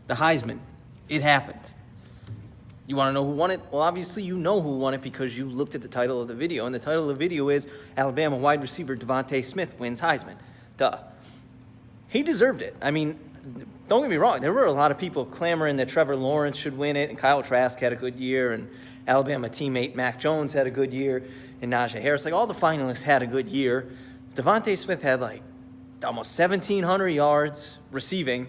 The Heisman. It happened. You want to know who won it? Well, obviously you know who won it because you looked at the title of the video, and the title of the video is Alabama wide receiver Devonta Smith wins Heisman. Duh. He deserved it. I mean, don't get me wrong. There were a lot of people clamoring that Trevor Lawrence should win it, and Kyle Trask had a good year, and Alabama teammate Mac Jones had a good year, and Najee Harris. Like, all the finalists had a good year. Devonta Smith had, like, almost 1,700 yards receiving,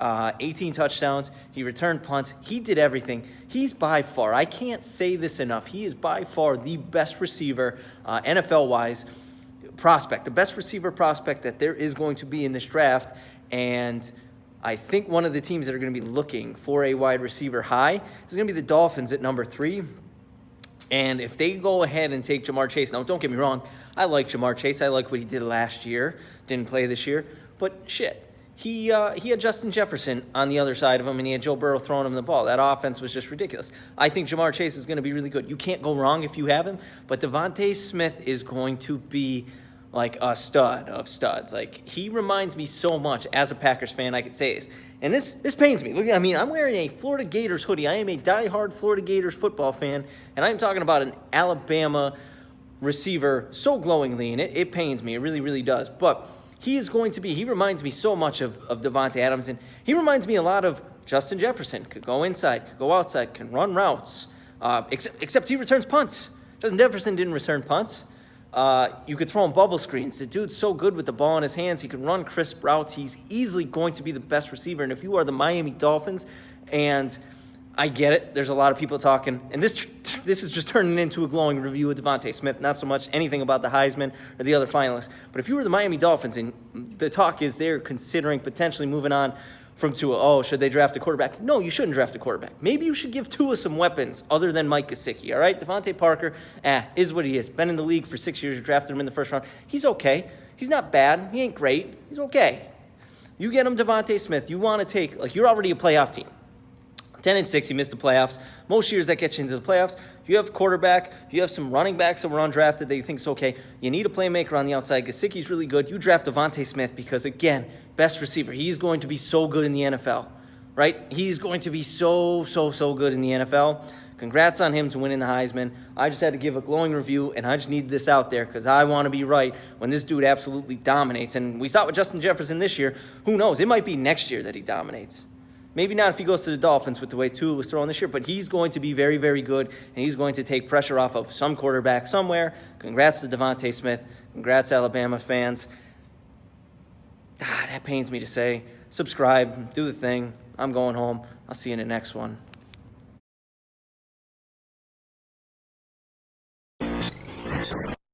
18 touchdowns. He returned punts. He did everything. He's by far, I can't say this enough, he is by far the best receiver, NFL-wise, prospect, the best receiver prospect that there is going to be in this draft. And I think one of the teams that are going to be looking for a wide receiver high is going to be the Dolphins at number 3. And if they go ahead and take Jamar Chase, now don't get me wrong, I like Jamar Chase. I like what he did last year. Didn't play this year. But shit, he had Justin Jefferson on the other side of him, and he had Joe Burrow throwing him the ball. That offense was just ridiculous. I think Jamar Chase is going to be really good. You can't go wrong if you have him. But Devonta Smith is going to be like a stud of studs. Like, he reminds me so much, as a Packers fan, I could say this. And this pains me. Look, I mean, I'm wearing a Florida Gators hoodie. I am a diehard Florida Gators football fan, and I'm talking about an Alabama receiver so glowingly, and it pains me. It really, really does. But he reminds me so much of Devontae Adams, and he reminds me a lot of Justin Jefferson. Could go inside, could go outside, can run routes, except he returns punts. Justin Jefferson didn't return punts. You could throw him bubble screens. The dude's so good with the ball in his hands. He can run crisp routes. He's easily going to be the best receiver. And if you are the Miami Dolphins, and I get it, there's a lot of people talking, and this is just turning into a glowing review of Devonta Smith, not so much anything about the Heisman or the other finalists. But if you were the Miami Dolphins, and the talk is they're considering potentially moving on from Tua, should they draft a quarterback? No, you shouldn't draft a quarterback. Maybe you should give Tua some weapons other than Mike Gesicki, all right? Devontae Parker, is what he is. Been in the league for 6 years. You drafted him in the first round. He's okay. He's not bad. He ain't great. He's okay. You get him Devonta Smith. You want to take, like, you're already a playoff team. 10-6, you missed the playoffs. Most years that gets you into the playoffs. You have quarterback. You have some running backs that were undrafted that you think is okay. You need a playmaker on the outside. Gesicki's really good. You draft Devonta Smith because, again, best receiver. He's going to be so good in the NFL, right? He's going to be so good in the NFL. Congrats on him to winning the Heisman. I just had to give a glowing review, and I just need this out there because I want to be right when this dude absolutely dominates. And we saw it with Justin Jefferson this year. Who knows? It might be next year that he dominates. Maybe not if he goes to the Dolphins with the way Tua was throwing this year, but he's going to be very, very good, and he's going to take pressure off of some quarterback somewhere. Congrats to Devonta Smith. Congrats, Alabama fans. That pains me to say. Subscribe. Do the thing. I'm going home. I'll see you in the next one.